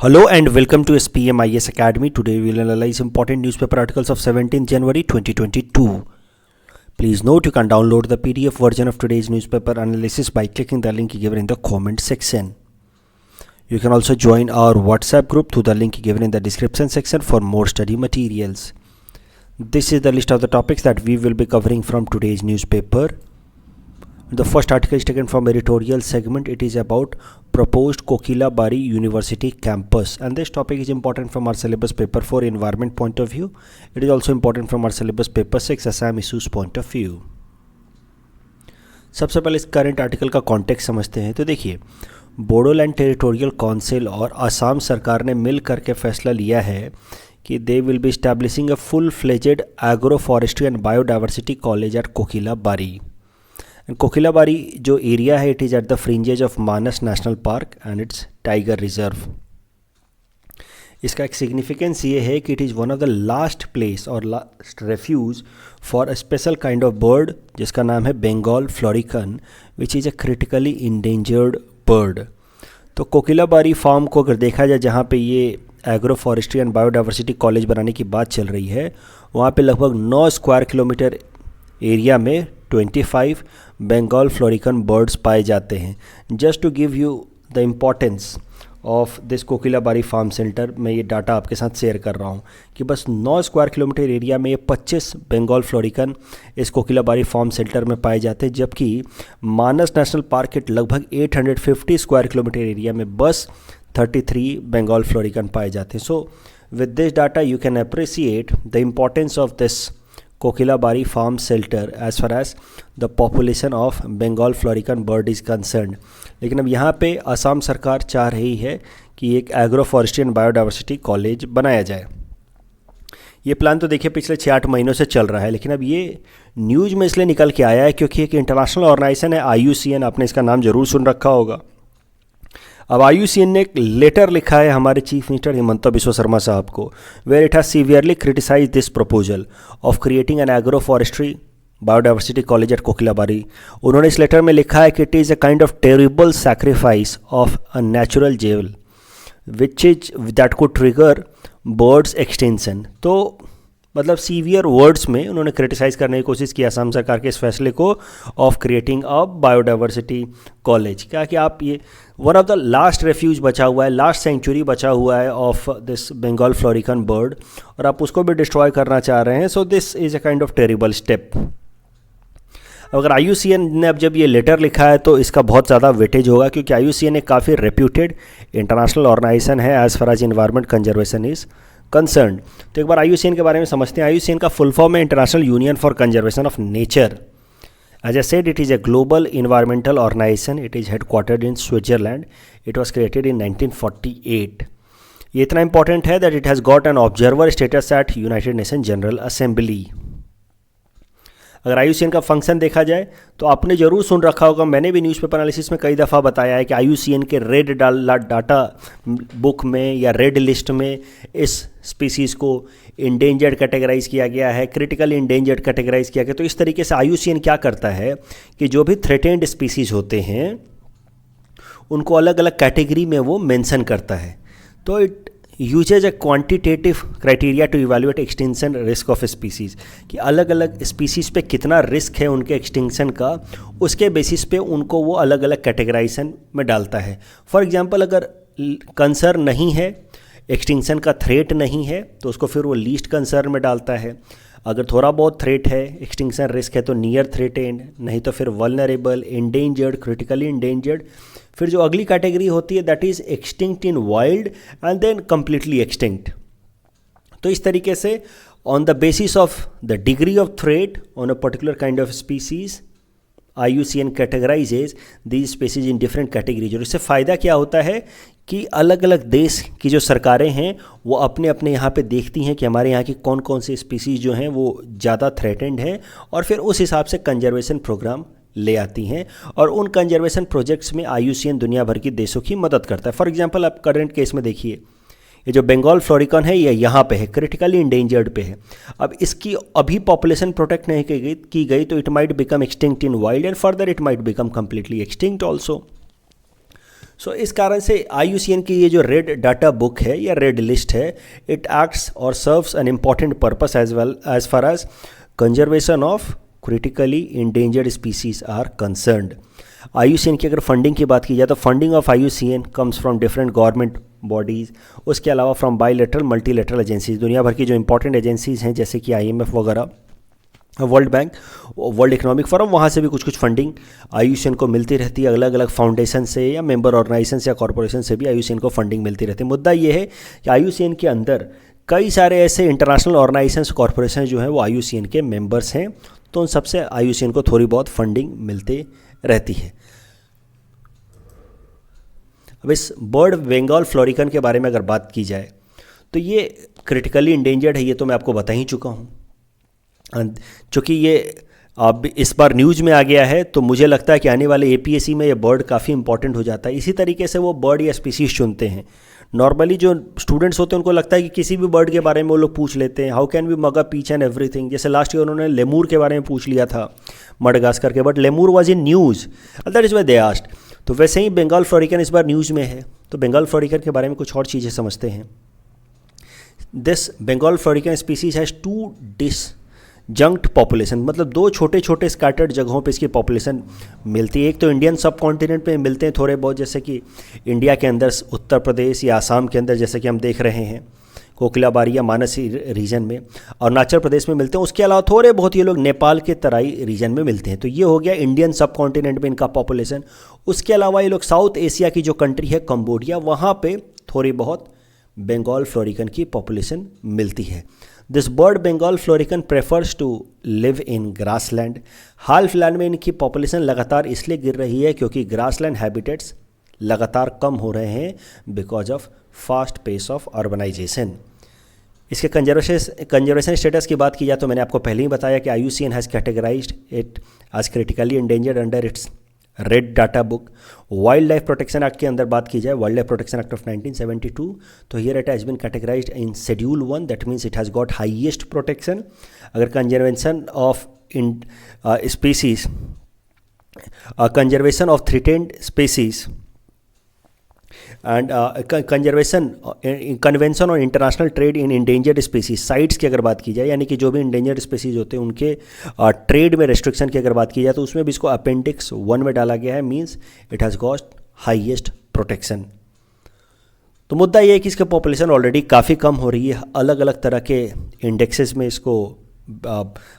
Hello and welcome to SPMIS Academy. Today we will analyze important newspaper articles of 17 January 2022. Please note you can download the PDF version of today's newspaper analysis by clicking the link given in the comment section. You can also join our WhatsApp group through the link given in the description section for more study materials. This is the list of the topics that we will be covering from today's newspaper. The first article is taken from editorial segment. It is about proposed Kokilabari University campus, and this topic is important from our syllabus paper 4 environment point of view. It is also important from our syllabus paper 6 Assam issues point of view. सबसे पहले इस current article का context समझते हैं। तो देखिए, Bodoland territorial council और असम सरकार ने मिल करके फैसला लिया है कि they will be establishing a full fledged agro forestry and biodiversity college at Kokilabari. Kokilabari जो एरिया है, it is at the fringes of Manas national park and its tiger reserve. इसका एक सिग्निफिकेंस ये है कि it is one of the last place और last refuge for a special kind of bird जिसका नाम है Bengal florican, which is a critically endangered bird. तो कोकिलाबारी फार्म को अगर देखा जाए, जहाँ पे ये agro forestry and biodiversity college बनाने की बात चल रही है, वहाँ पे लगभग 9 स्क्वायर किलोमीटर एरिया में 25 बंगाल फ्लोरिकन बर्ड्स पाए जाते हैं. Just to give you the importance of this Kokilabari farm centre, मैं ये डाटा आपके साथ शेयर कर रहा हूँ कि बस 9 स्क्वायर किलोमीटर एरिया में ये 25 बंगाल फ्लोरिकन इस कोकिलाबारी फार्म सेंटर में पाए जाते हैं, जबकि मानस नेशनल पार्क के लगभग 850 स्क्वायर किलोमीटर एरिया में बस 33 बंगाल फ्लोरिकन पाए जाते हैं. So with this data you can appreciate the importance of this Kokilabari farm shelter as far as the population of Bengal florican bird is concerned. लेकिन अब यहाँ पे असम सरकार चाह रही है कि एक agro forestry and biodiversity college बनाया जाए. ये प्लान तो देखिए पिछले 6-8 महीनों से चल रहा है, लेकिन अब ये न्यूज़ में इसलिए निकल के आया है क्योंकि एक इंटरनेशनल ऑर्गेनाइजेशन है IUCN, आपने इसका नाम ज़रूर सुन रखा होगा. अब IUCN ने एक लेटर लिखा है हमारे चीफ मिनिस्टर हिमंत बिस्वा शर्मा साहब को, where it has severely criticise this proposal of creating an agro forestry biodiversity college at Kokilabari. उन्होंने इस लेटर में लिखा है कि it is a kind of terrible sacrifice of a natural jewel which is that could trigger birds extension. तो मतलब severe words में उन्होंने क्रिटिसाइज़ करने की कोशिश की असम सरकार के इस फैसले को of creating a biodiversity college. क्या कि आप ये one of the last refuge बचा हुआ है, लास्ट सेंचुरी बचा हुआ है of this Bengal florican bird, और आप उसको भी डिस्ट्रॉय करना चाह रहे हैं. So this is a kind of terrible step. अगर IUCN ने अब जब ये लेटर लिखा है तो इसका बहुत ज़्यादा वेटेज होगा, क्योंकि IUCN एक काफ़ी रेप्यूटेड इंटरनेशनल ऑर्गेनाइजेशन है as far as environment conservation is concern. तो एक बार IUCN के बारे में समझते हैं. IUCN का फुल फॉर्म है international union for conservation of nature. As I said, it is a global environmental organization. It is headquartered in Switzerland. It was created in 1948. ये इतना important है that it has got an observer status at United Nations General Assembly. अगर IUCN का function देखा जाए तो आपने ज़रूर सुन रखा होगा, मैंने भी न्यूज़पेपर एनालिसिस में कई दफ़ा बताया है कि IUCN के रेड डाटा बुक में या रेड लिस्ट में इस स्पीसीज़ को इंडेंजर्ड कैटेगराइज किया गया है, क्रिटिकली इंडेंजर्ड कैटेगराइज किया गया. तो इस तरीके से IUCN क्या करता है कि जो भी थ्रेटेंड स्पीसीज़ होते हैं उनको अलग अलग कैटेगरी में वो मेंशन करता है. तो it uses a quantitative criteria to evaluate extinction risk of species, कि अलग अलग स्पीसीज़ पे कितना रिस्क है उनके एक्सटिंक्शन का, उसके बेसिस पे उनको वो अलग अलग कैटेगराइजेशन में डालता है. फॉर एग्जांपल, अगर कंसर्न नहीं है, एक्सटिंक्शन का थ्रेट नहीं है, तो उसको फिर वो लीस्ट कंसर्न में डालता है. अगर थोड़ा बहुत थ्रेट है, एक्सटिंक्शन रिस्क है, तो नियर थ्रेटेंड, नहीं तो फिर वल्नरेबल, इंडेंजर्ड, क्रिटिकली इंडेंजर्ड. फिर जो अगली कैटेगरी होती है that is extinct in wild and then completely extinct. तो इस तरीके से on the basis of the degree of threat on a particular kind of species IUCN categorises these species in different categories. और इससे फ़ायदा क्या होता है कि अलग अलग देश की जो सरकारें हैं वो अपने अपने यहाँ पे देखती हैं कि हमारे यहाँ की कौन कौन सी स्पीसीज जो हैं वो ज़्यादा थ्रेटेंड हैं, और फिर उस हिसाब से कंजर्वेशन प्रोग्राम ले आती हैं, और उन कंजर्वेशन प्रोजेक्ट्स में IUCN दुनिया भर की देशों की मदद करता है. फॉर एग्जांपल, आप करंट केस में देखिए, ये जो बंगाल फ्लोरिकन है ये यहाँ पे है, क्रिटिकली इंडेंजर्ड पे है. अब इसकी अभी पॉपुलेशन प्रोटेक्ट नहीं की गई तो it might become extinct in wild and further it might become completely extinct also. So इस कारण से IUCN की ये जो रेड डाटा बुक है या रेड लिस्ट है, इट एक्ट्स और serves an important purpose as well as far as conservation of critically endangered species are concerned. IUCN की अगर फंडिंग की बात की जाए तो funding of IUCN comes from different government bodies, उसके अलावा फ्रॉम बाईलेटरल मल्टीलेटरल एजेंसीज, दुनिया भर की जो इंपॉर्टेंट एजेंसीज हैं जैसे कि IMF वगैरह, world bank, world economic forum, वहाँ से भी कुछ कुछ फंडिंग IUCN को मिलती रहती है। अलग अलग फाउंडेशन से या मेंबर ऑर्गेनाइजेशन या कॉरपोरेशन से भी IUCN को फंडिंग मिलती रहती है। मुद्दा ये है कि IUCN के अंदर कई सारे ऐसे इंटरनेशनल ऑर्गेनाइजेशन कॉरपोरेशन जो हैं वो IUCN के मेंबर्स हैं, तो उन सबसे IUCN को थोड़ी बहुत फंडिंग मिलती रहती है। अब इस बर्ड बंगाल फ्लोरिकन के बारे में अगर बात की जाए तो ये क्रिटिकली इंडेंजर्ड है, ये तो मैं आपको बता ही चुका हूँ। चूँकि ये अब इस बार न्यूज़ में आ गया है तो मुझे लगता है कि आने वाले APSC में ये बर्ड काफ़ी इंपॉर्टेंट हो जाता है। इसी तरीके से वो बर्ड या स्पीसीज चुनते हैं। नॉर्मली जो स्टूडेंट्स होते हैं उनको लगता है कि किसी भी बर्ड के बारे में वो लोग पूछ लेते हैं, how can we mug up each and everything. जैसे लास्ट ईयर उन्होंने लेमूर के बारे में पूछ लिया था मडागास्कर के, but lemur was in news, that is why they asked. तो वैसे ही बंगाल फ्लोरिकन इस बार न्यूज़ में है, तो बंगाल फ्लोरिकन के बारे में कुछ और चीज़ें समझते हैं। This Bengal florican species has 2 disjunct population, मतलब 2 छोटे छोटे स्कैटर्ड जगहों पे इसकी पॉपुलेशन मिलती है। एक तो इंडियन सब कॉन्टिनेंट में मिलते हैं थोड़े बहुत, जैसे कि इंडिया के अंदर उत्तर प्रदेश या आसाम के अंदर, जैसे कि हम देख रहे हैं कोकिलाबारी या मानस रीजन में, और अरुणाचल प्रदेश में मिलते हैं। उसके अलावा थोड़े बहुत ये लोग नेपाल के तराई रीजन में मिलते हैं। तो ये हो गया इंडियन सब कॉन्टिनेंट में इनका पॉपुलेशन। उसके अलावा ये लोग साउथ एशिया की जो कंट्री है कंबोडिया, वहाँ पे थोड़ी बहुत बंगाल फ्लोरिकन की पॉपुलेशन मिलती है। This bird Bengal florican prefers to live in grassland. हाल फिलहाल में इनकी पॉपुलेशन लगातार इसलिए गिर रही है क्योंकि ग्रासलैंड हैबिटेट्स लगातार कम हो रहे हैं because of fast pace of urbanisation. इसके कंजर्वेशन स्टेटस की बात की जाए तो मैंने आपको पहले ही बताया कि IUCN has categorised it as critically endangered under its red data book. Wild life protection act के अंदर बात की जाए, wild life protection act of 1972, तो here it has been categorised in schedule 1, that means it has got highest protection. अगर conservation of species, conservation of threatened species and convention on international trade in endangered species CITES की अगर बात की जाए, यानी कि जो भी इंडेंजर्ड स्पीसीज होते हैं उनके ट्रेड में रेस्ट्रिक्शन की अगर बात की जाए तो उसमें भी इसको अपेंडिक्स 1 में डाला गया है, means it has got highest protection. तो मुद्दा ये है कि इसकी पॉपुलेशन ऑलरेडी काफ़ी कम हो रही है, अलग अलग तरह के इंडेक्सेस में इसको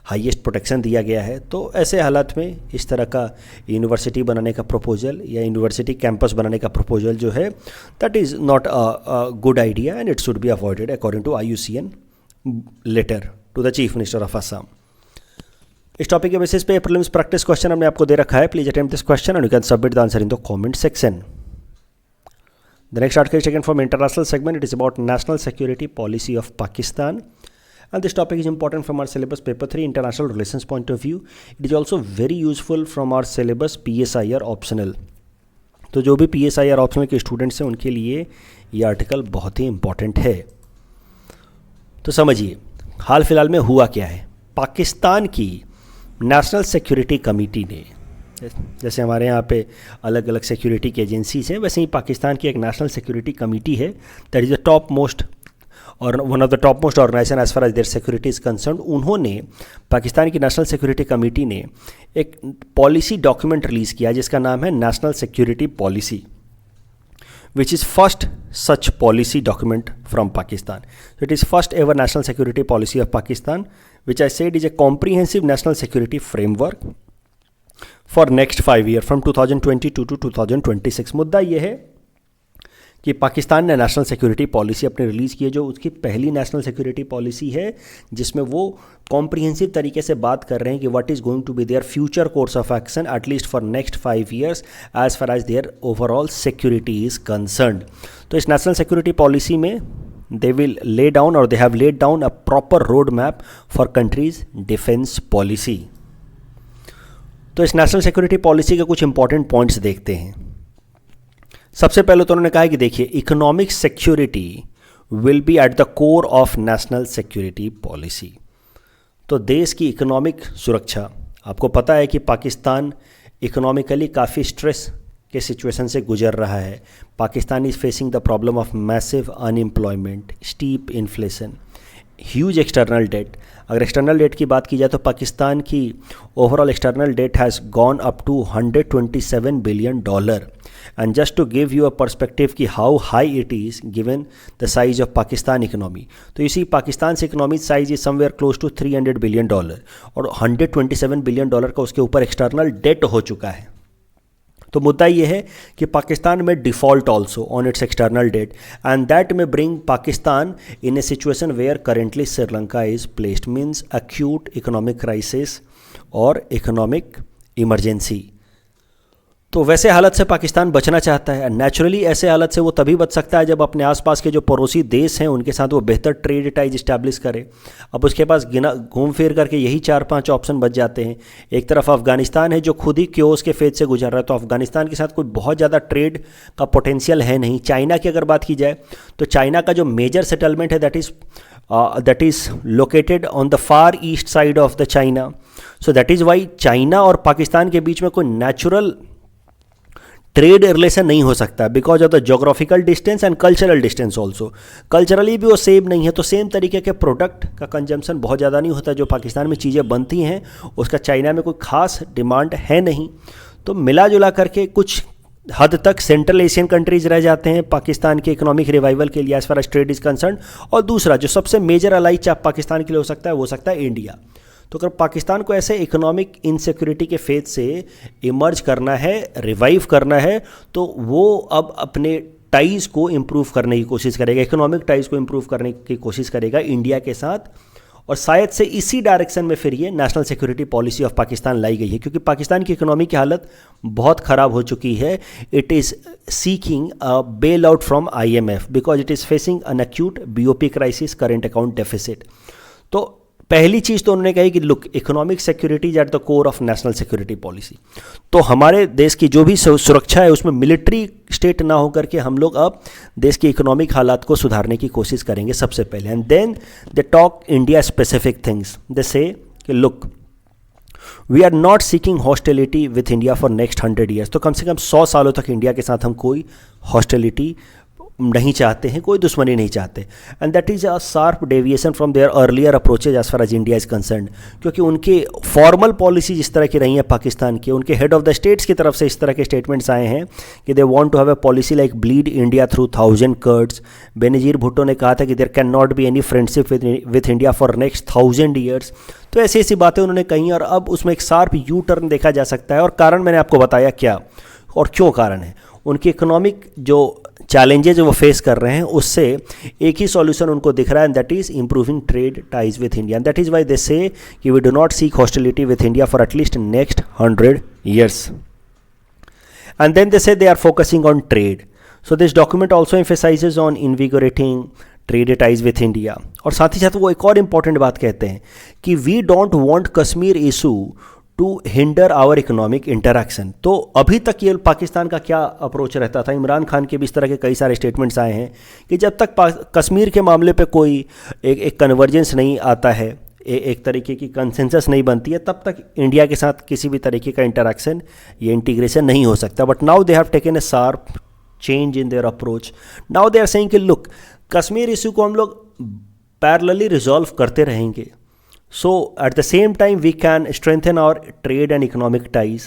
हाईएस्ट प्रोटेक्शन दिया गया है। तो ऐसे हालात में इस तरह का यूनिवर्सिटी बनाने का प्रपोजल या यूनिवर्सिटी कैंपस बनाने का प्रपोजल जो है, that is not a good idea and it should be avoided according to IUCN letter to the chief minister of Assam. इस टॉपिक के बेसिस पे प्रीलिम्स प्रैक्टिस क्वेश्चन हमने आपको दे रखा है। Please attempt this question and you can submit the answer in the comment section. The next article is taken from international segment. It is about national security policy of Pakistan. And this topic is important from our syllabus paper 3 international relations point of view. It is also very useful from our syllabus PSIR optional. तो जो भी PSIR optional के students हैं उनके लिए ये article बहुत ही important है। तो समझिए हाल फिलहाल में हुआ क्या है। पाकिस्तान की नेशनल सिक्योरिटी कमेटी ने, जैसे हमारे यहाँ पे अलग अलग सिक्योरिटी की एजेंसीज हैं, वैसे ही पाकिस्तान की एक नेशनल सिक्योरिटी कमेटी है, that is the top most और one of the top most organisation as far as their security is concern. उन्होंने, पाकिस्तान की नेशनल सिक्योरिटी कमेटी ने एक पॉलिसी डॉक्यूमेंट रिलीज़ किया जिसका नाम है national security policy, which is first such policy document from Pakistan. So it is first ever national security policy of Pakistan, which I said is a comprehensive national security framework for next 5 years from 2022 to 2026. मुद्दा ये है कि पाकिस्तान ने national security policy अपने release की है, जो उसकी पहली नेशनल सिक्योरिटी पॉलिसी है जिसमें वो कॉम्प्रिहेंसिव तरीके से बात कर रहे हैं कि what is going to be their future course of action at least for next 5 years as far as their overall security is concerned. तो इस नेशनल सिक्योरिटी पॉलिसी में दे विल ले डाउन और they have laid down a proper road map for countries defence policy. तो इस national security policy के कुछ important points देखते हैं। सबसे पहले तो उन्होंने कहा है कि देखिए, economic security will be at the core of national security policy. तो देश की इकोनॉमिक सुरक्षा, आपको पता है कि पाकिस्तान इकोनॉमिकली काफ़ी स्ट्रेस के सिचुएशन से गुजर रहा है। Pakistan is facing the problem of massive unemployment, steep inflation, huge external debt. अगर एक्सटर्नल डेट की बात की जाए तो पाकिस्तान की overall external debt has gone up to $127 billion. And just to give you a perspective कि how high it is given the size of Pakistan economy, तो इसी पाकिस्तान से economy size is somewhere close to $300 billion और $127 billion का उसके ऊपर external debt हो चुका है। तो मुद्दा ये है कि पाकिस्तान में default also on its external debt and that may bring Pakistan in a situation where currently Sri Lanka is placed, means acute economic crisis और इकोनॉमिक इमरजेंसी। तो वैसे हालत से पाकिस्तान बचना चाहता है। नेचुरली ऐसे हालत से वो तभी बच सकता है जब अपने आसपास के जो पड़ोसी देश हैं उनके साथ वो बेहतर ट्रेड टाइज इस्टेब्लिश करे। अब उसके पास घूम फिर करके यही 4-5 ऑप्शन बच जाते हैं। एक तरफ अफगानिस्तान है जो खुद ही क्योस के फेज से गुजर रहा है, तो अफगानिस्तान के साथ कोई बहुत ज़्यादा ट्रेड का पोटेंशियल है नहीं। चाइना की अगर बात की जाए तो चाइना का जो मेजर सेटलमेंट है that is located on the far east side of the China. So that is Y China और पाकिस्तान के बीच में कोई नेचुरल ट्रेड रिलेशन नहीं हो सकता because of the geographical distance and cultural distance also. Culturally भी वो सेम नहीं है, तो सेम तरीके के प्रोडक्ट का कंजम्पशन बहुत ज़्यादा नहीं होता। जो पाकिस्तान में चीज़ें बनती हैं उसका चाइना में कोई खास डिमांड है नहीं। तो मिला जुला करके कुछ हद तक सेंट्रल एशियन कंट्रीज रह जाते हैं पाकिस्तान के इकोनॉमिक रिवाइवल के लिए as far as trade is concern. और दूसरा जो सबसे मेजर अलाई चाप पाकिस्तान के लिए हो सकता है वो सकता है इंडिया। तो अगर पाकिस्तान को ऐसे इकोनॉमिक इनसिक्योरिटी के फेज से इमर्ज करना है, रिवाइव करना है, तो वो अब अपने टाइज़ को इम्प्रूव करने की कोशिश करेगा, इकोनॉमिक टाइज़ को इम्प्रूव करने की कोशिश करेगा इंडिया के साथ। और शायद से इसी डायरेक्शन में फिर ये national security policy of Pakistan लाई गई है, क्योंकि पाकिस्तान की इकोनॉमी की हालत बहुत ख़राब हो चुकी है। It is seeking a bail out from IMF because it is facing an acute BOP crisis, current account deficit. तो पहली चीज़ तो उन्होंने कही कि look, economic security is at the core of national security policy. तो हमारे देश की जो भी सुरक्षा है उसमें मिलिट्री स्टेट ना होकर के हम लोग अब देश की इकोनॉमिक हालात को सुधारने की कोशिश करेंगे सबसे पहले। And then they talk India specific things. They say कि look, we are not seeking hostility with India for next 100 years. तो कम से कम 100 सालों तक इंडिया के साथ हम कोई हॉस्टिलिटी नहीं चाहते हैं, कोई दुश्मनी नहीं चाहते। And that is a sharp deviation from their earlier approaches as far as India is concern, क्योंकि उनके फॉर्मल पॉलिसी जिस तरह की रही है पाकिस्तान की, उनके हेड ऑफ द स्टेट्स की तरफ से इस तरह के स्टेटमेंट्स आए हैं कि they want to have a policy like bleed India through 1000 cuts. Benazir Bhutto ने कहा था कि there can not be any friendship with India for next 1000 years. तो ऐसी ऐसी बातें उन्होंने कही और अब उसमें एक शार्प यू टर्न देखा जा सकता है। और कारण मैंने आपको बताया क्या और क्यों कारण है। उनकी इकोनॉमिक जो चैलेंजेज वो फेस कर रहे हैं उससे एक ही सॉल्यूशन उनको दिख रहा है, and that is improving trade ties with India. And that is why they say कि we do not seek hostility with India for at least next 100 years. And then they say they are focusing on trade. So this document also emphasises on invigorating trade ties with India. और साथ ही साथ वो एक और important बात कहते हैं कि we don't want Kashmir issue to hinder our economic interaction. तो अभी तक ये पाकिस्तान का क्या अप्रोच रहता था, इमरान खान के भी इस तरह के कई सारे स्टेटमेंट्स आए हैं कि जब तक कश्मीर के मामले पे कोई एक कन्वर्जेंस नहीं आता है, एक तरीके की कंसेंसस नहीं बनती है, तब तक इंडिया के साथ किसी भी तरीके का इंटरैक्शन या इंटीग्रेशन नहीं हो सकता। But now they have taken a sharp change in their approach. Now they are saying कि लुक, कश्मीर इशू को हम लोग पैरेलली रिजॉल्व करते रहेंगे। So at the same time we can strengthen our trade and economic ties.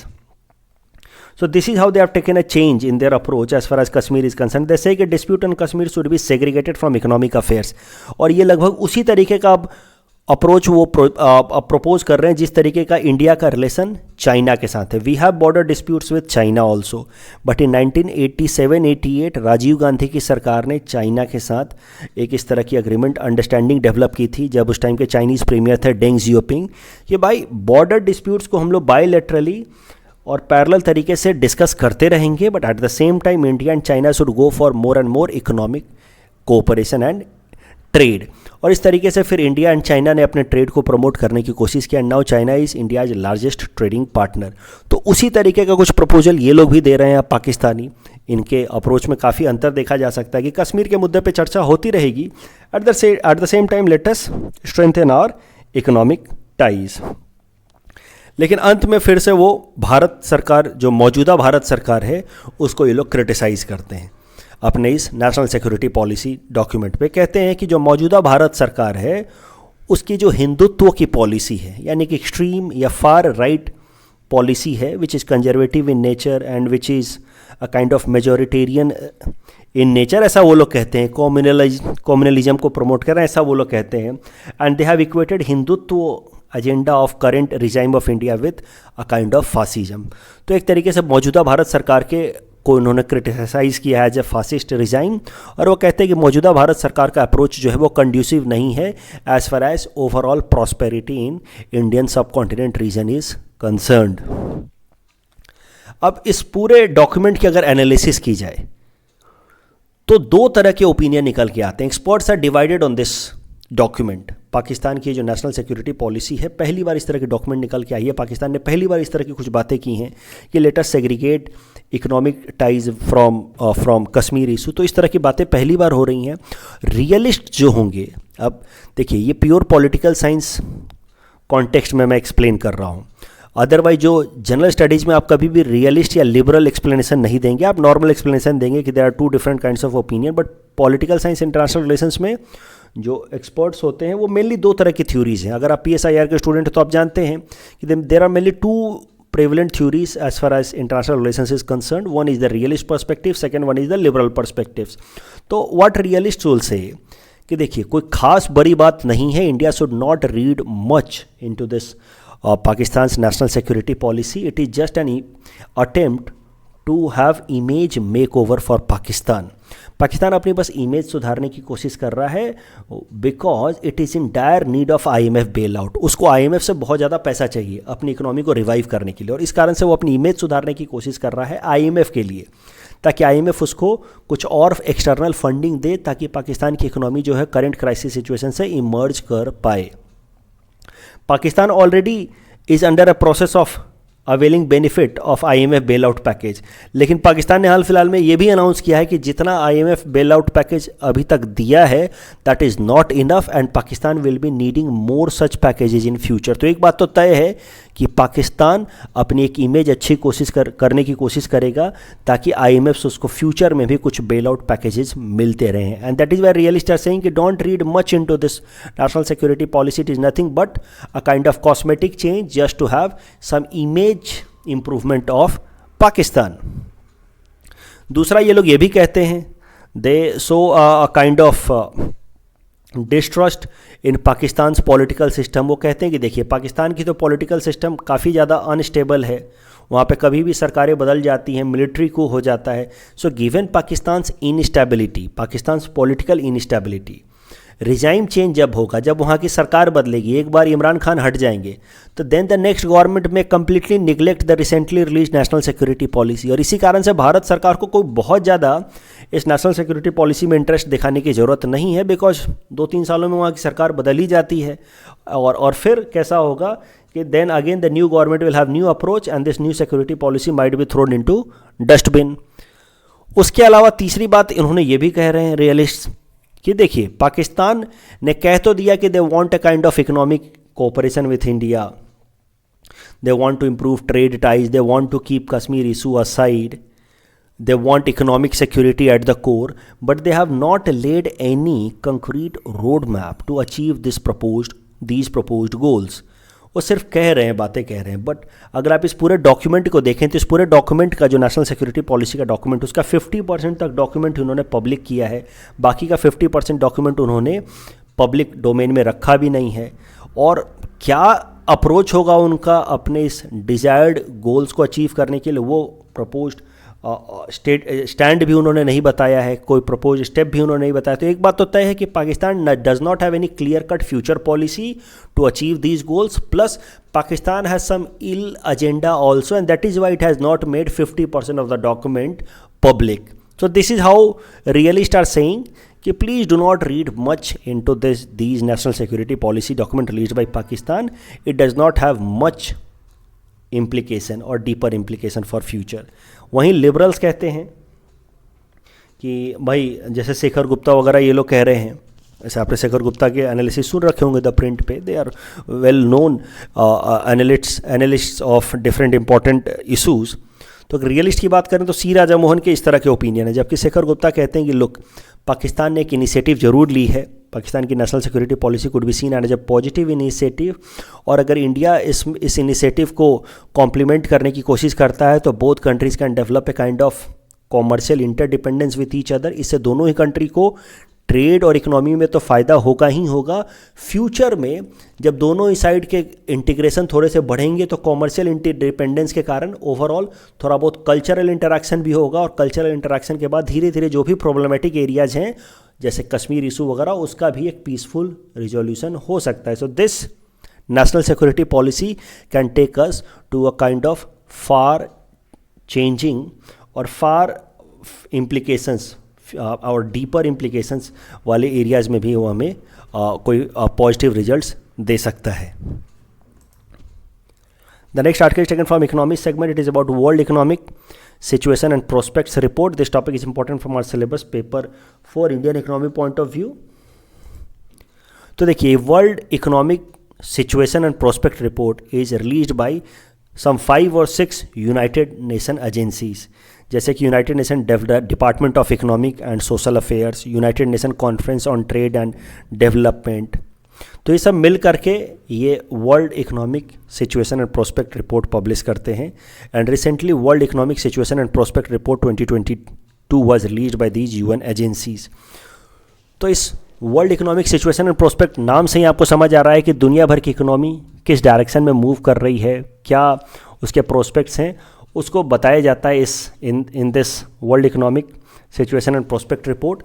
So this is how they have taken a change in their approach as far as Kashmir is concerned. They say कि dispute on Kashmir should be segregated from economic affairs. और ये लगभग उसी तरीके का अब approach वो propose कर रहे हैं जिस तरीके का इंडिया का रिलेशन चाइना के साथ है। We have border disputes with China also, but in 1987-88 Rajiv Gandhi की सरकार ने चाइना के साथ एक इस तरह की अग्रीमेंट अंडरस्टैंडिंग डेवलप की थी, जब उस टाइम के चाइनीज़ प्रीमियर थे डेंग जियोपिंग, कि भाई बॉर्डर डिस्प्यूट्स को हम लोग बायलैटरली और पैरेलल तरीके से डिस्कस करते रहेंगे, but at the same time India and China should go for more and more economic cooperation and trade. और इस तरीके से फिर इंडिया एंड चाइना ने अपने ट्रेड को प्रमोट करने की कोशिश किया। Now China is India's largest trading partner. तो उसी तरीके का कुछ प्रपोजल ये लोग भी दे रहे हैं पाकिस्तानी। इनके अप्रोच में काफ़ी अंतर देखा जा सकता है कि कश्मीर के मुद्दे पे चर्चा होती रहेगी, at the same time let us strengthen our economic ties. लेकिन अंत में फिर से वो भारत सरकार, जो मौजूदा भारत सरकार है, उसको ये लोग क्रिटिसाइज़ करते हैं अपने इस नेशनल सिक्योरिटी पॉलिसी डॉक्यूमेंट पे। कहते हैं कि जो मौजूदा भारत सरकार है उसकी जो हिंदुत्व की पॉलिसी है, यानी कि एक्सट्रीम या फार राइट पॉलिसी है, which is conservative in nature and which is a kind of majoritarian in nature, ऐसा वो लोग कहते हैं। कॉम्युनलिज्म को प्रमोट कर रहे हैं, ऐसा वो लोग कहते हैं। And they have equated Hindutva agenda of current regime of India with a kind of fascism. तो एक तरीके से मौजूदा भारत सरकार के को उन्होंने क्रिटिसाइज़ किया एज ए फासिस्ट रिजाइम, और वो कहते हैं कि मौजूदा भारत सरकार का अप्रोच जो है वो कंड्यूसिव नहीं है as far as overall prosperity in Indian subcontinent region is concerned. अब इस पूरे डॉक्यूमेंट की अगर एनालिसिस की जाए तो दो तरह के ओपिनियन निकल के आते हैं। Experts are divided on this document. Pakistan की जो नेशनल सिक्योरिटी पॉलिसी है, पहली बार इस तरह की डॉक्यूमेंट निकल के आई है। पाकिस्तान ने पहली बार इस तरह की कुछ बातें की हैं कि let us segregate economic ties from Kashmir issue. तो इस तरह की बातें पहली बार हो रही हैं। रियलिस्ट जो होंगे, अब देखिए ये प्योर पॉलिटिकल साइंस कॉन्टेक्स्ट में मैं एक्सप्लेन कर रहा हूँ, अदरवाइज जो जनरल स्टडीज़ में आप कभी भी रियलिस्ट या लिबरल एक्सप्लेनेशन नहीं देंगे, आप नॉर्मल एक्सप्लेनेशन देंगे कि there are two different kinds of opinion. But political science international relations में जो एक्सपर्ट्स होते हैं वो मेनली दो तरह की थ्योरीज हैं। अगर आप PSIR के स्टूडेंट हैं तो आप जानते हैं कि there are mainly two prevalent theories as far as international relations is concerned. One is the realist perspective, second one is the liberal perspectives. तो what realists will say कि देखिए कोई खास बड़ी बात नहीं है, India should not read much into this Pakistan's national security policy. It is just an attempt to have image makeover for Pakistan. Pakistan अपनी बस इमेज सुधारने की कोशिश कर रहा है because it is in dire need of IMF bail out. उसको IMF से बहुत ज़्यादा पैसा चाहिए अपनी इकोनॉमी को रिवाइव करने के लिए, और इस कारण से वो अपनी इमेज सुधारने की कोशिश कर रहा है IMF के लिए, ताकि IMF उसको कुछ और एक्सटर्नल फंडिंग दे ताकि पाकिस्तान की इकोनॉमी जो है करंट क्राइसिस सिचुएशन से इमर्ज कर पाए। Pakistan already is under a process of availing benefit of IMF bail out package, लेकिन पाकिस्तान ने हाल फिलहाल में ये भी अनाउंस किया है कि जितना IMF बेल आउट पैकेज अभी तक दिया है that is not enough and Pakistan will be needing more such packages in future. तो एक बात तो तय है कि पाकिस्तान अपनी एक इमेज अच्छी करने की कोशिश करेगा ताकि IMF से उसको फ्यूचर में भी कुछ बेल आउट पैकेजेस मिलते रहें। And that is why realist are saying कि don't read much into this national security policy, it is nothing but a kind of cosmetic change just to have some image improvement of Pakistan. दूसरा ये लोग ये भी कहते हैं they sow a kind of distrust in Pakistan political system. वो कहते हैं कि देखिए पाकिस्तान की तो पॉलिटिकल सिस्टम काफ़ी ज़्यादा अनस्टेबल है, वहाँ पे कभी भी सरकारें बदल जाती हैं, मिलिट्री को हो जाता है। So given Pakistan instability, Pakistan political instability, regime change जब होगा, जब वहाँ की सरकार बदलेगी, एक बार इमरान खान हट जाएंगे तो देन द नेक्स्ट गवर्नमेंट में completely neglect the recently release national security policy. और इसी कारण से भारत सरकार को कोई बहुत ज़्यादा इस नेशनल सिक्योरिटी पॉलिसी में इंटरेस्ट दिखाने की ज़रूरत नहीं है, बिकॉज 2-3 सालों में वहाँ की सरकार बदल ही जाती है। और फिर कैसा होगा कि then again the new government will have new approach and this new security policy might be thrown into dustbin. उसके अलावा तीसरी बात इन्होंने ये भी कह रहे हैं रियलिस्ट कि देखिए पाकिस्तान ने कह तो दिया कि they want a kind of economic cooperation with India, they want to improve trade ties, they want to keep Kashmir issue aside, they want economic security at the core, but they have not laid any concrete roadmap to achieve these proposed goals. वो सिर्फ कह रहे हैं, बातें कह रहे हैं, but अगर आप इस पूरे डॉक्यूमेंट को देखें तो इस पूरे डॉक्यूमेंट का जो नेशनल सिक्योरिटी पॉलिसी का डॉक्यूमेंट उसका 50% तक डॉक्यूमेंट उन्होंने पब्लिक किया है, बाकी का 50% डॉक्यूमेंट उन्होंने पब्लिक डोमेन में रखा भी नहीं है। और क्या अप्रोच होगा उनका अपने इस डिज़ायर्ड गोल्स को अचीव करने के लिए, वो प्रपोज्ड स्टैंड भी उन्होंने नहीं बताया है, कोई प्रपोज स्टेप भी उन्होंने नहीं बताया। तो एक बात तो तय है कि Pakistan does not have any clear cut future policy to achieve these goals, plus Pakistan has some ill agenda also and that is why it has not made 50% of the document public. So this is how realist are saying कि please do not read much into these national security policy document released by Pakistan, it does not have much implication और deeper implication for future. वहीं liberals कहते हैं कि भाई जैसे शेखर गुप्ता वगैरह ये लोग कह रहे हैं ऐसे आपने शेखर गुप्ता के एनालिसिस सुन रखे होंगे द प्रिंट पे, they are well known analysts of different important issues. तो अगर रियलिस्ट की बात करें तो सी राजा मोहन के इस तरह के ओपिनियन है, जबकि शेखर गुप्ता कहते हैं कि लुक, पाकिस्तान ने एक इनिशिएटिव जरूर ली है, पाकिस्तान की national security policy could be seen as a positive initiative, और अगर इंडिया इस इनिशिएटिव को कॉम्प्लीमेंट करने की कोशिश करता है तो both countries can develop a kind of commercial interdependence with each other. इससे दोनों ही कंट्री को ट्रेड और इकोनॉमी में तो फ़ायदा होगा ही होगा, फ्यूचर में जब दोनों ही साइड के इंटीग्रेशन थोड़े से बढ़ेंगे तो कॉमर्शियल इंटरडिपेंडेंस के कारण ओवरऑल थोड़ा बहुत कल्चरल इंटरेक्शन भी होगा, और कल्चरल इंटरेक्शन के बाद धीरे धीरे जो भी प्रॉब्लमेटिक एरियाज हैं जैसे कश्मीर इशू वगैरह, उसका भी एक पीसफुल रिजोल्यूशन हो सकता है। So this national security policy can take us to a kind of far changing और फार इम्प्लीकेशंस और डीपर इम्प्लीकेशंस वाले एरियाज़ में भी वो हमें कोई पॉजिटिव रिजल्ट्स दे सकता है। The next article is taken from economic segment, it is about world economic situation and prospects report. This topic is important from our syllabus paper for Indian economic point of view. तो देखिए, world economic situation and prospect report is released by some 5 or 6 united nation agencies, जैसे कि united nation department of economic and social affairs, united nation conference on trade and development. तो ये सब मिल करके ये world economic situation and prospect report publish करते हैं। And recently world economic situation and prospect report 2022 was released by these UN agencies. तो इस world economic situation and prospect नाम से ही आपको समझ आ रहा है कि दुनिया भर की इकोनॉमी किस डायरेक्शन में मूव कर रही है, क्या उसके प्रोस्पेक्ट्स हैं, उसको बताया जाता है in this world economic situation and prospect report.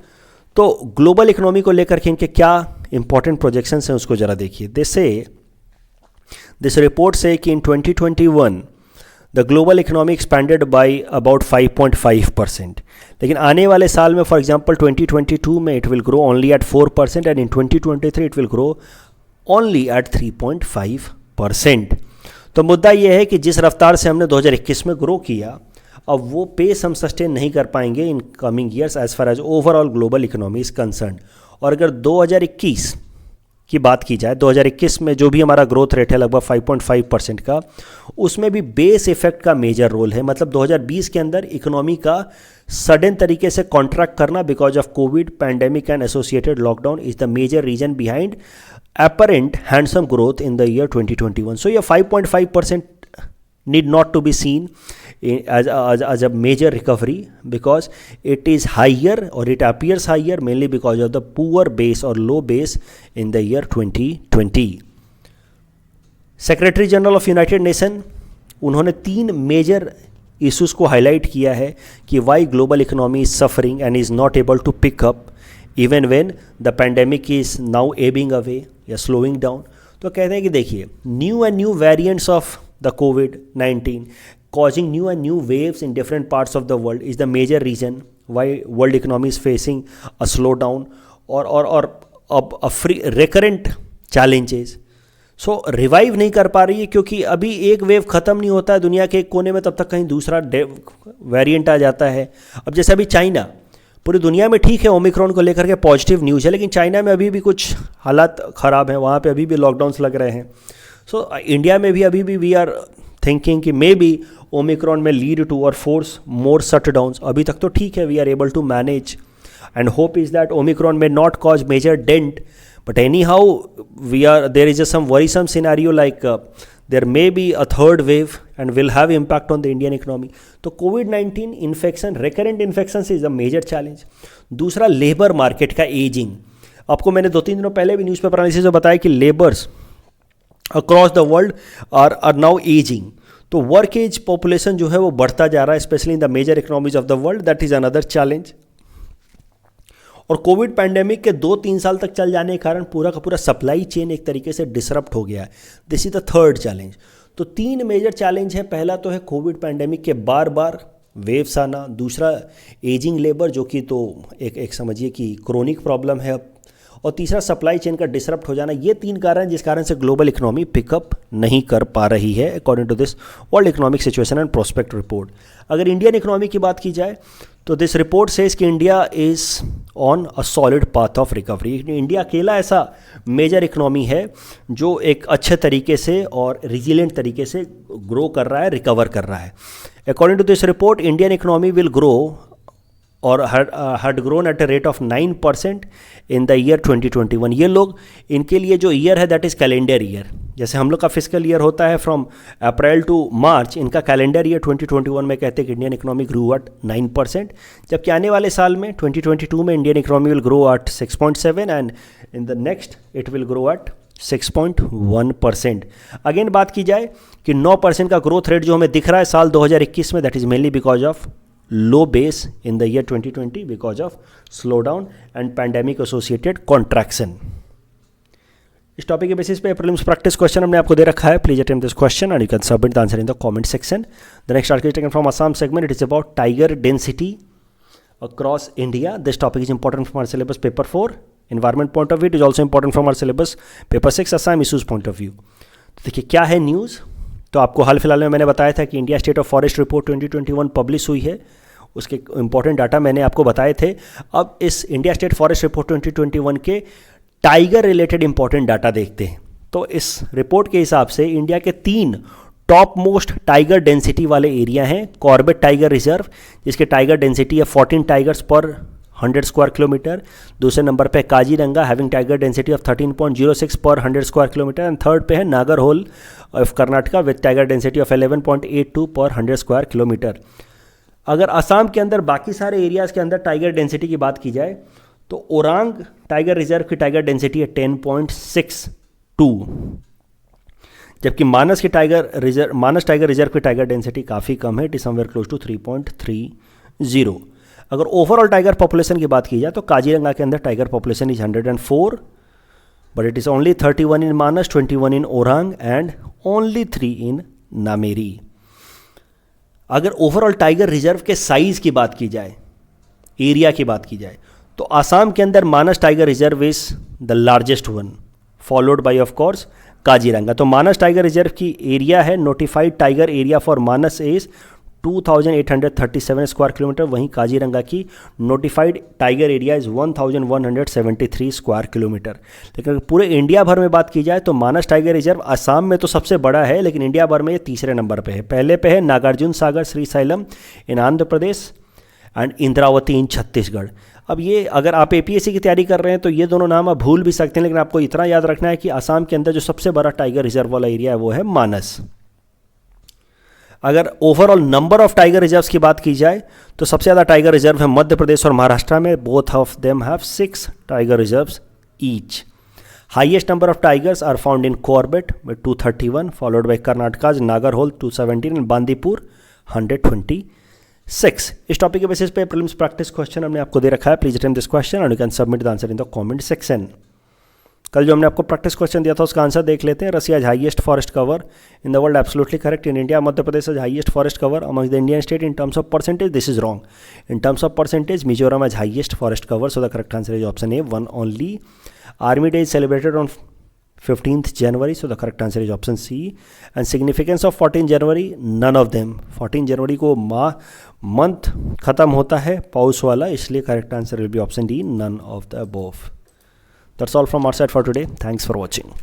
तो ग्लोबल इकोनॉमी को लेकर के इनके क्या इंपॉर्टेंट प्रोजेक्शंस हैं उसको ज़रा देखिए। दिस रिपोर्ट से कि इन 2021 the global economy expanded by about 5.5%, लेकिन आने वाले साल में फॉर एग्जांपल 2022 में it will grow only at 4% and in 2023 it will grow only at 3.5%। तो मुद्दा यह है कि जिस रफ्तार से हमने 2021 में ग्रो किया, अब वो पेस हम सस्टेन नहीं कर पाएंगे in coming years as far as overall global economy is concern. और अगर 2021 की बात की जाए, 2021 में जो भी हमारा ग्रोथ रेट है लगभग 5.5% का, उसमें भी बेस इफेक्ट का मेजर रोल है। मतलब 2020 के अंदर इकोनॉमी का सडन तरीके से कॉन्ट्रैक्ट करना because of covid pandemic and associated lockdown is the major reason behind apparent handsome growth in the year 2021. So, 5.5% need not to be seen as a major recovery because it is higher or it appears higher mainly because of the poor base or low base in the year 2020. Secretary General of United Nations उन्होंने 3 major issues को highlight किया है कि why global economy is suffering and is not able to pick up even when the pandemic is now ebbing away या slowing down. तो कहते हैं कि देखिए, न्यू वेरिएंट्स ऑफ द कोविड-19 causing new and new waves in different parts of the world is the major reason why world economy is facing a slowdown or a recurrent challenges. So revive नहीं कर पा रही है क्योंकि अभी एक wave ख़त्म नहीं होता है दुनिया के एक कोने में, तब तक कहीं दूसरा वेरिएंट आ जाता है। अब जैसे अभी चाइना, पूरी दुनिया में ठीक है ओमिक्रॉन को लेकर के पॉजिटिव न्यूज़ है, लेकिन चाइना में अभी भी कुछ हालात ख़राब हैं, वहाँ पे अभी भी लॉकडाउन्स लग रहे हैं। सो इंडिया में भी अभी भी वी आर थिंकिंग कि may be Omicron may lead to और फोर्स मोर शटडाउन्स। अभी तक तो ठीक है, we are able to manage and hope is that Omicron may not cause major dent, but anyhow there is some worrisome scenario like there may be a third wave and will have impact on the Indian economy. तो कोविड-19 infection, recurrent infections is a major challenge. दूसरा labour market का ageing. आपको मैंने 2-3 दिनों पहले भी newspaper analysis में बताया कि labours across the world are now ageing. तो वर्क एज पॉपुलेशन जो है वो बढ़ता जा रहा है, specially in the major economies of the world. That is another challenge. और कोविड पैंडेमिक के 2-3 साल तक चल जाने के कारण पूरा का पूरा सप्लाई चेन एक तरीके से डिसरप्ट हो गया है। This is the third challenge. तो 3 मेजर चैलेंज है। पहला तो है कोविड पैंडेमिक के बार बार वेव्स आना, दूसरा एजिंग लेबर जो कि तो एक समझिए कि क्रोनिक प्रॉब्लम है अब, और तीसरा सप्लाई चेन का डिसरप्ट हो जाना। ये 3 कारण जिस कारण से ग्लोबल इकोनॉमी पिकअप नहीं कर पा रही है according to this world economic situation and prospect report. अगर इंडियन इकोनॉमी की बात की जाए तो दिस रिपोर्ट सेज कि India is on a solid path of recovery. India अकेला ऐसा मेजर इकोनॉमी है जो एक अच्छे तरीके से और रिजिलियंट तरीके से ग्रो कर रहा है, रिकवर कर रहा है। According to this report, Indian economy will grow और had grown at a rate of 9% in the year 2021। ये लोग, इनके लिए जो ईयर है दैट इज़ कैलेंडर ईयर। जैसे हम लोग का फिजिकल ईयर होता है फ्रॉम अप्रैल टू मार्च, इनका कैलेंडर ईयर 2021 में कहते हैं कि इंडियन इकोनॉमी ग्रो एट 9%, जबकि आने वाले साल में 2022 में Indian economy will grow at 6.7 and in the next it will grow at 6.1%। Again बात की जाए कि 9% का ग्रोथ रेट जो हमें दिख रहा है साल 2021 में, that is mainly because of low base in the year 2020 because of slowdown and pandemic associated contraction। इस टॉपिक के बेसिस पे प्रीलिम्स प्रैक्टिस क्वेश्चन हमने आपको दे रखा है। Please attempt this question and you can submit the answer in the comment section. The next article taken from Assam segment, it is about tiger density across India। This topic is important from our syllabus paper 4 environment point of view। It is also important from our syllabus paper 6 Assam issues point of view। तो देखिए क्या है news. तो आपको हाल फिलहाल में मैंने बताया था कि India state of forest report 2021 publish हुई है, उसके इंपॉर्टेंट डाटा मैंने आपको बताए थे। अब इस इंडिया स्टेट फॉरेस्ट रिपोर्ट 2021 के टाइगर रिलेटेड इंपॉर्टेंट डाटा देखते हैं। तो इस रिपोर्ट के हिसाब से इंडिया के 3 टॉप मोस्ट टाइगर डेंसिटी वाले एरिया हैं। कॉर्बेट टाइगर रिजर्व, जिसके टाइगर डेंसिटी है 14 टाइगर्स पर 100 स्क्वायर किलोमीटर। दूसरे नंबर पे Kaziranga having tiger density of 13.06 पर 100 स्क्वायर किलोमीटर। एंड थर्ड पे है Nagarhole of Karnataka with tiger density of 11.82 पर 100 स्क्वायर किलोमीटर। अगर असम के अंदर बाकी सारे एरियाज़ के अंदर टाइगर डेंसिटी की बात की जाए तो ओरांग टाइगर रिजर्व की टाइगर डेंसिटी है 10.62, जबकि मानस टाइगर रिजर्व की टाइगर डेंसिटी काफ़ी कम है, it is somewhere close to 3.30। अगर ओवरऑल टाइगर पॉपुलेशन की बात की जाए तो काजीरंगा के अंदर tiger population is 104, but it is only 31 in Manas, 21 in Orang and only 3 इन नामेरी। अगर ओवरऑल टाइगर रिजर्व के साइज़ की बात की जाए, एरिया की बात की जाए, तो आसाम के अंदर Manas tiger reserve is the largest one, followed by of course Kaziranga. तो मानस टाइगर रिजर्व की एरिया है, notified tiger area for Manas is 2837 square kilometre, वहीं काजीरंगा की notified tiger area is 1173 square kilometre. लेकिन अगर पूरे इंडिया भर में बात की जाए तो मानस टाइगर रिजर्व असम में तो सबसे बड़ा है, लेकिन इंडिया भर में ये तीसरे नंबर पे है। पहले पे है नागार्जुन सागर श्रीशैलम इन आंध्र प्रदेश एंड इंद्रावती इन छत्तीसगढ़। अब ये अगर आप APSC की तैयारी कर रहे हैं तो ये दोनों नाम आप भूल भी सकते हैं, लेकिन आपको इतना याद रखना है कि असम के अंदर जो सबसे बड़ा टाइगर रिजर्व वाला एरिया है वो है मानस। अगर overall number of tiger reserves की बात की जाए तो सबसे ज़्यादा टाइगर रिजर्व है मध्य प्रदेश और महाराष्ट्र में, both of them have 6 tiger reserves each. Highest number of tigers are found in Corbett with 231, followed by Karnataka's Nagarhole 217 and Bandipur 126। इस टॉपिक के बेसिस पे प्रीलिम्स प्रैक्टिस क्वेश्चन हमने आपको दे रखा है। Please attempt this question and you can submit the answer in the comment section. कल जो हमने आपको प्रैक्टिस क्वेश्चन दिया था उसका आंसर देख लेते हैं। Russia highest forest cover in the world, absolutely correct. In India Madhya Pradesh highest forest cover among the Indian state in terms of percentage, this is wrong. In terms of percentage Mizoram has highest forest cover, so the correct answer is option A 1 only. Army day is celebrated on 15th January, so the correct answer is option C। and significance of 14 January, none of them। 14 जनवरी को month खत्म होता है पौष वाला, इसलिए correct answer will be option D, none of the above। That's all from our side for today. Thanks for watching।